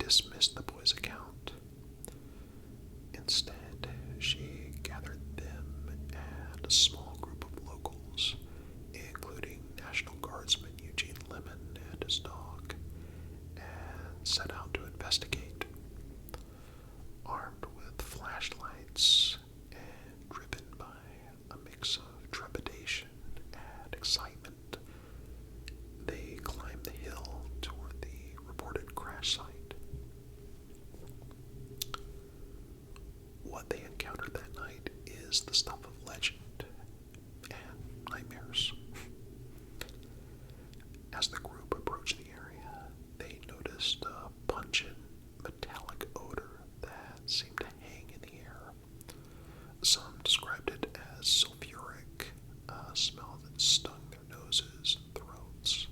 dismissed the boy's account. Instead, she gathered them and a small group of locals, including National Guardsman Eugene Lemon and his dog, and set out to investigate. Armed with flashlights and driven by a mix of trepidation and excitement, they climbed the hill toward the reported crash site. What they encountered that night is the stuff of legend and nightmares. As the group approached the area, they noticed a pungent, metallic odor that seemed to hang in the air. Some described it as sulfuric, a smell that stung their noses and throats.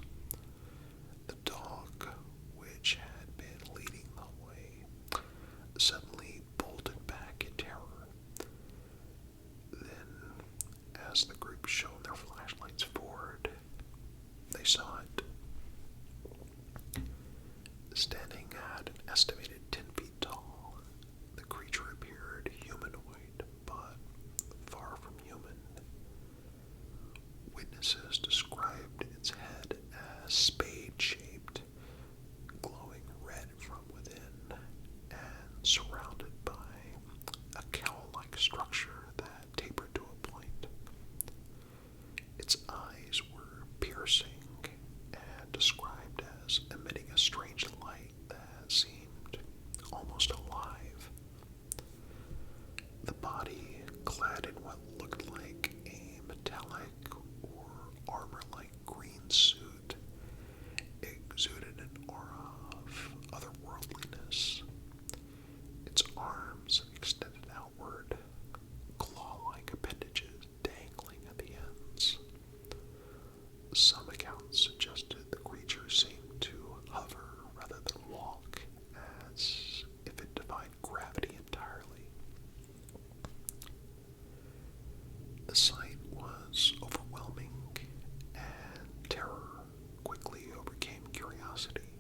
The dog, which had been leading the way, suddenly bolted back in terror. Then, as the group shone their flashlights forward, they saw it. Standing at an estimated 10 feet tall, the creature appeared humanoid, but far from human. Witnesses described its head as spade-shaped, glowing red from within, and surrounded by a cowl-like structure that tapered to a point. Its eyes were piercing and described as emitting a strange light that seemed almost alive. The body, clad in what looked like a metallic or armor-like green suit, exuded an aura of otherworldliness. Its arms extended outward, claw-like appendages dangling at the ends. Some accounts suggested the creature seemed to hover rather than walk, as if it defied gravity entirely. The sight was overwhelming, and terror quickly overcame curiosity.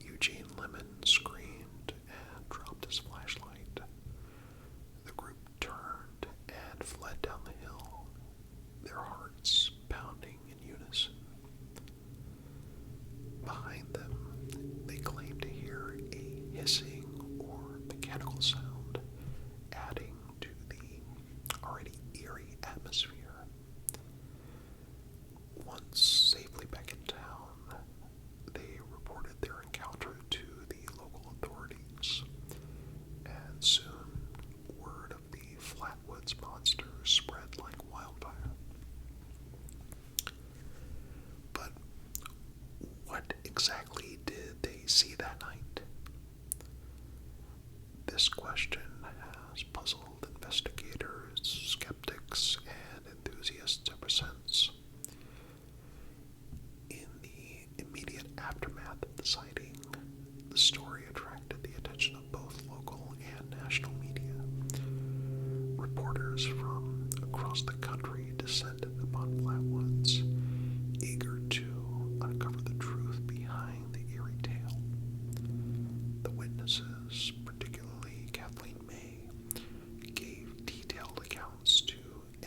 Eugene Lemon screamed and dropped his flashlight. The group turned and fled down the hill, their hearts pounding in unison. Behind them, they claimed to hear a hissing or mechanical sound, adding to the already eerie atmosphere. Once safely back in town, they reported their encounter to the local authorities, and soon word of the Flatwoods Monster spread like wildfire. But what exactly did they see that night? This question has puzzled investigators, skeptics, and enthusiasts ever since. In the immediate aftermath of the sighting, the story attracted the attention of both local and national media. Reporters from across the country descended upon Flatwoods, eager to uncover the truth behind the eerie tale. The witnesses, particularly Kathleen May, gave detailed accounts to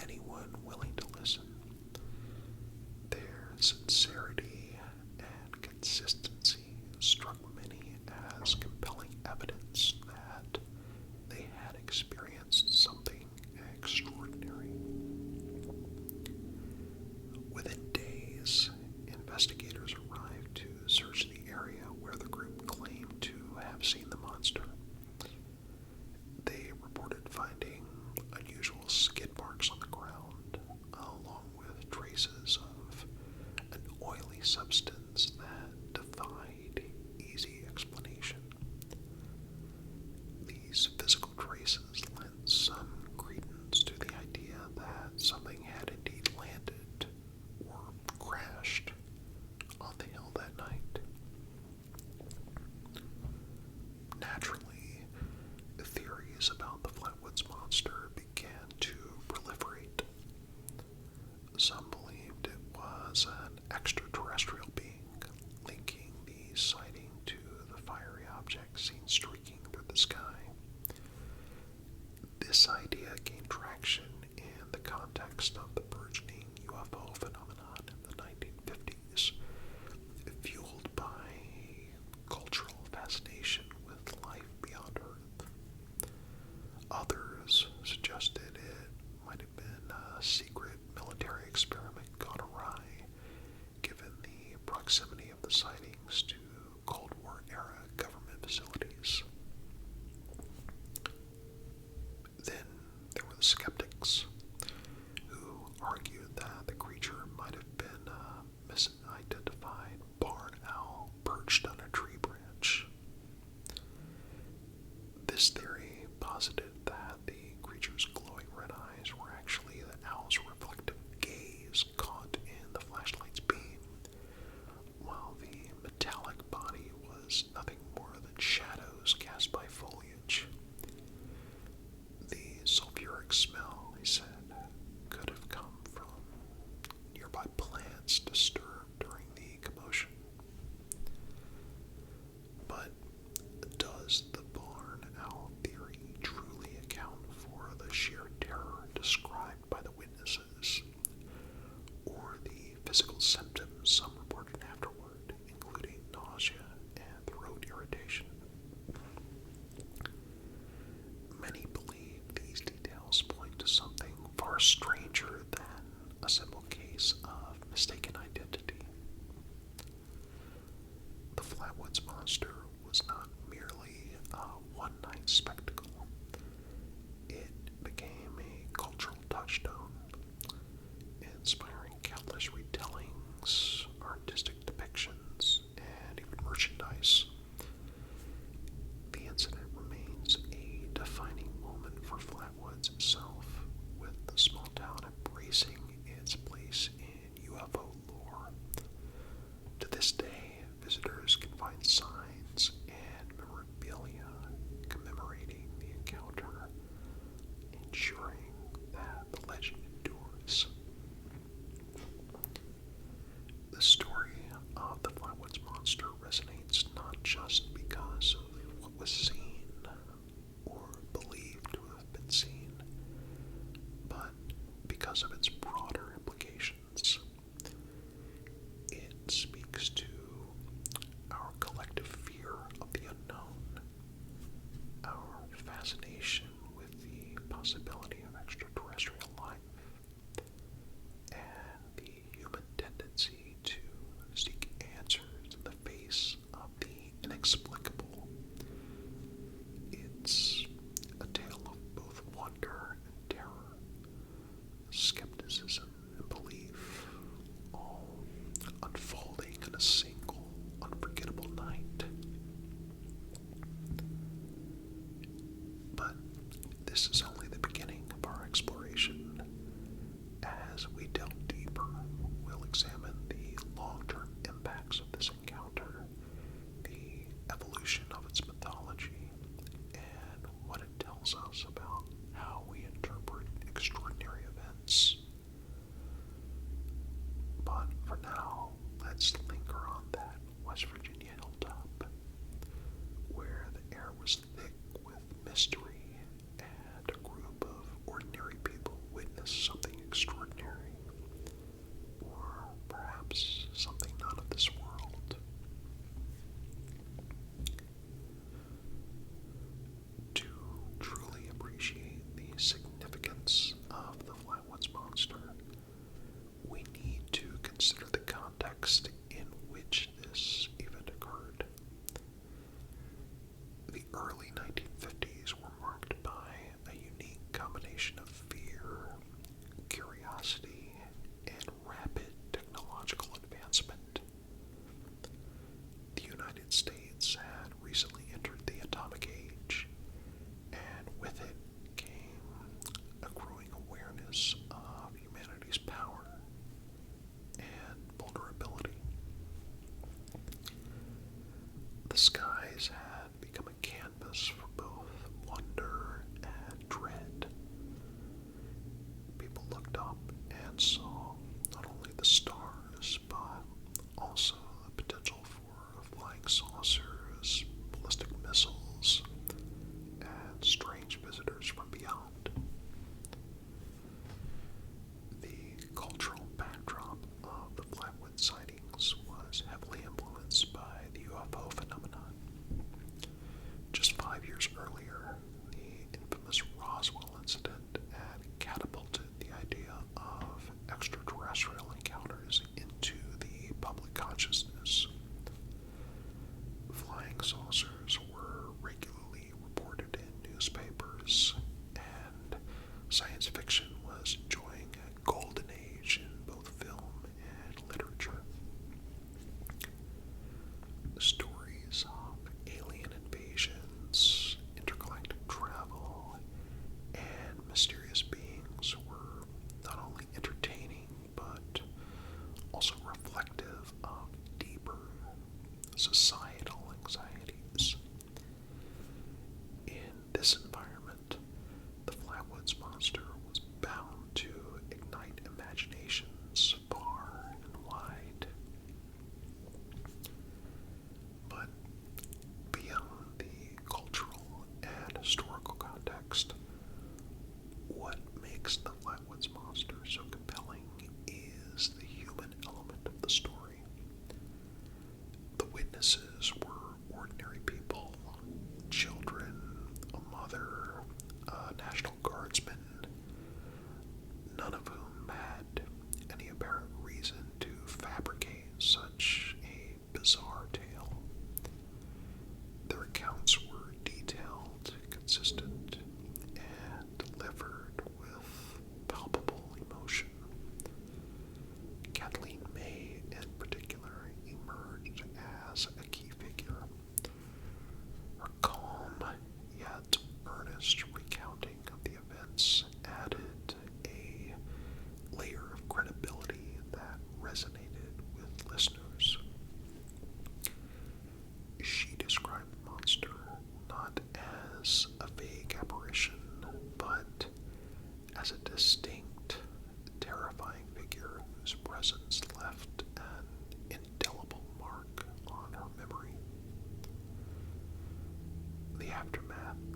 anyone willing to listen. Their sincerity and consistency struck many as compelling evidence that they had experienced something extraordinary. Within days, investigators arrived to search the area where the group claimed to have seen the monster. Monster was not merely a one-night spectacle. It became a cultural touchstone, inspiring countless retellings, artistic depictions, and even merchandise. The incident remains a defining moment for Flatwoods itself, with the small town embracing its place in UFO lore. To this day, visitors can find signs and memorabilia commemorating the encounter, ensuring that the legend endures. The story of the Flatwoods Monster resonates not just because of what was seen or believed to have been seen, but because of its broader implications. It speaks to our collective fear of the unknown, our fascination with the possibility of extraterrestrial life, and the human tendency to seek answers in the face of the inexplicable. It's a tale of both wonder and terror, skepticism and belief, all unfolding in a single unforgettable night. But this is only the beginning of our exploration. As we delve deeper, we'll examine the long-term impacts of this encounter, the evolution of its mythology, and what it tells us about how we interpret extraordinary events. But for now, let's linger on that West Virginia hilltop, where the air was thick with mystery and a group of ordinary people witnessed something extraordinary, or perhaps something not of this world. To truly appreciate the significance of the Flatwoods Monster, we need to consider the context in which this event occurred. The early 1950s were marked by a unique combination of fear, curiosity, and rapid technological advancement. The United States had recently entered the atomic age, and with it came a growing awareness of humanity's power and vulnerability. The skies had become a canvas for both wonder and dread. People looked up and saw not only the stars, but also the potential for flying saucers, ballistic missiles, and strange visitors from beyond. The cultural backdrop of the Flatwood sightings was heavily influenced by the UFO phenomenon. Just 5 years earlier, the infamous Roswell incident had catapulted the idea of extraterrestrial encounters into the public consciousness. Flying saucers were regularly reported in newspapers, and science fiction was enjoying a golden age in both film and literature. Stories of alien invasions, intergalactic travel, and mysterious beings were not only entertaining but also reflective of deeper societal anxieties.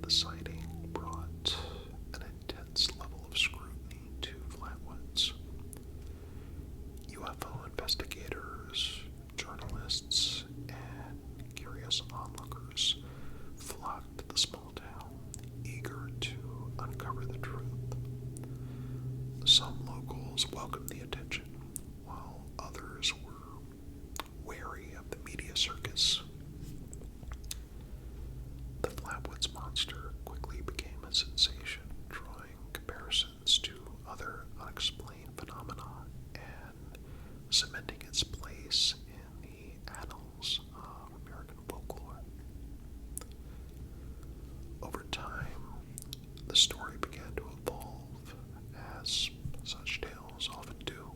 the sighting brought an intense level of scrutiny to Flatwoods. UFO investigators, journalists, and curious onlookers flocked to the small town, eager to uncover the truth. Some locals welcomed the attention, while others were wary of the media circus. The Flatwoods Monster quickly became a sensation, drawing comparisons to other unexplained phenomena and cementing its place in the annals of American folklore. Over time, the story began to evolve, as such tales often do.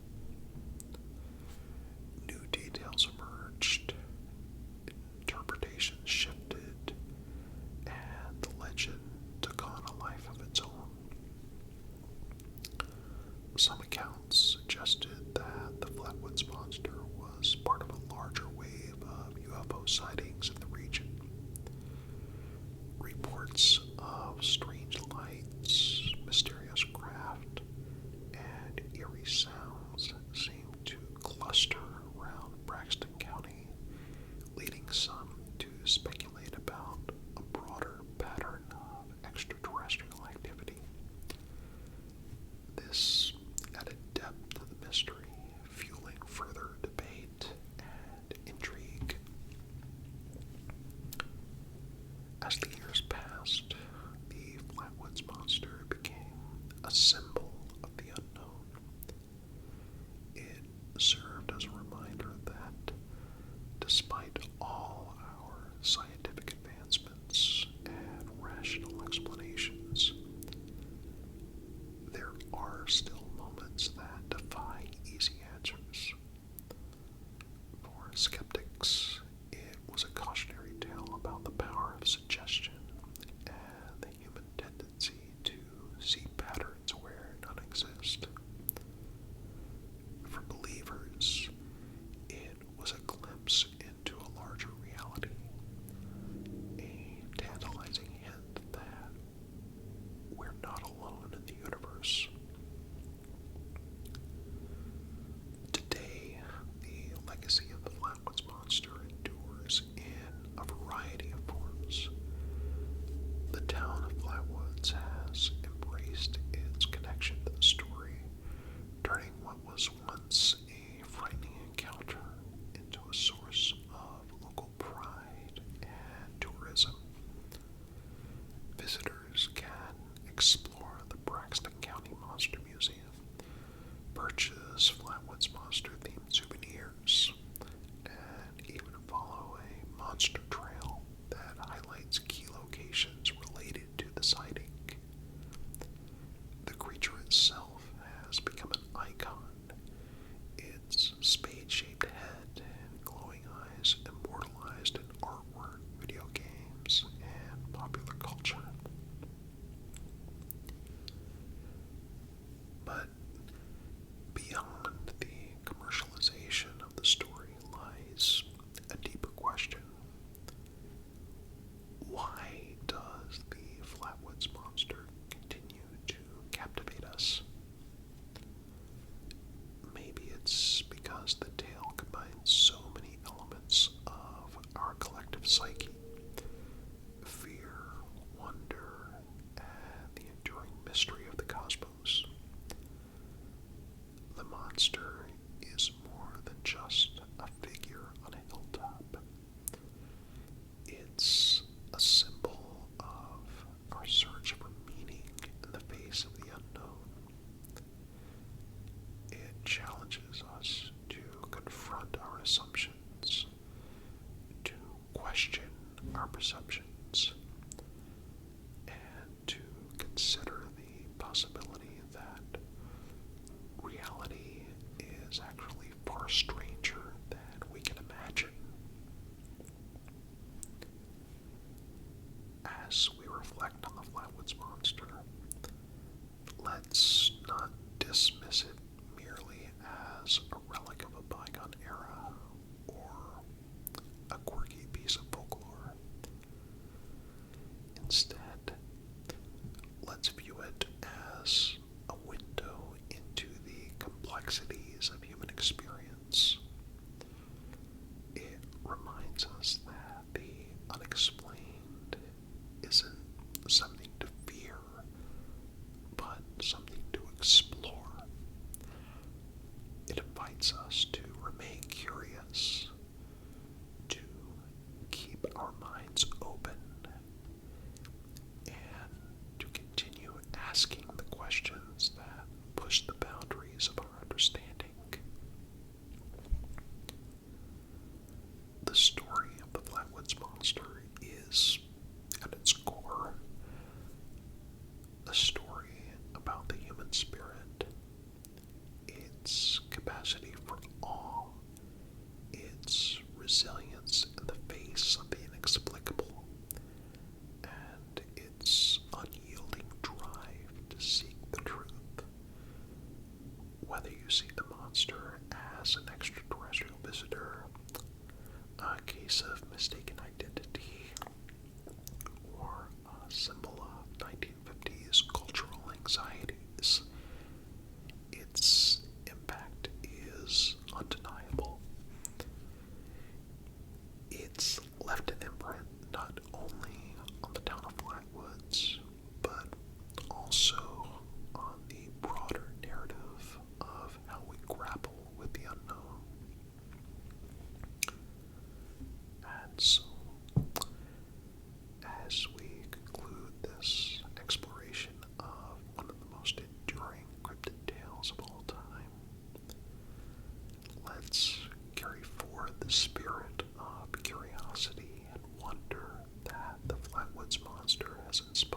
New details emerged, interpretations shifted, and the legend took on a life of its own. Some accounts suggested that the Flatwoods Monster was part of a larger wave of UFO sightings in the region. Reports of strange lights, mysterious craft, and eerie sounds seemed to cluster around Braxton County, leading some to speculate about a broader pattern of extraterrestrial activity. This added depth to the mystery, fueling further debate and intrigue. As the years passed, the Flatwoods Monster became a symbol of the unknown. It served as a reminder that, despite all our scientific advancements and rational explanations, there are still moments that defy easy answers. For skeptics, it was a cautionary tale about the power of suggestion and the human tendency to see patterns where none exist. For believers, it was a glimpse into a larger reality, a tantalizing hint that we're not alone in the universe. Today, the legacy of the Flatwoods Monster endures in a variety of forms. The town of Flatwoods has embraced its connection to the story, turning what was once a frightening encounter into a source of local pride and tourism. Visitors can explore the Braxton County Monster Museum, purchase Flatwoods Monster-themed souvenirs, and even follow a monster trail that highlights key locations related to the sighting. The creature itself has become an icon, its spade-shaped head and glowing eyes immortalized in artwork, video games, and popular culture. But beyond the commercialization of the story lies a deeper question. Why does the Flatwoods Monster continue to captivate us? Maybe it's because the tale combines so many elements of our collective psyche: fear, wonder, and the enduring mystery of the cosmos. The monster is more than just a figure on a hilltop. It's a symbol of our search for meaning in the face of the unknown. It challenges us to confront our assumptions, to question our perceptions, and to consider the possibility that reality is actually far stranger than we can imagine. As we reflect on the Flatwoods Monster, let's not dismiss it merely as a relic of a bygone era or a quirky piece of folklore. Instead, our minds open and to continue asking the questions that push the boundaries of our understanding. The story of the Flatwoods Monster is, at its core, a story about the human spirit, its capacity for awe, its resilience in the face of the inexplicable, and its unyielding drive to seek the truth. Whether you see the monster as an extraterrestrial visitor, a case of mistaken identity, or a symbol of 1950s cultural anxieties, its impact is undeniable. It's left an imprint not only on the town of Flatwoods, but also on the broader narrative of how we grapple with the unknown. And so, as we conclude this exploration of one of the most enduring cryptid tales of all time, let's carry forward the spirit of curiosity and wonder that the Flatwoods Monster has inspired.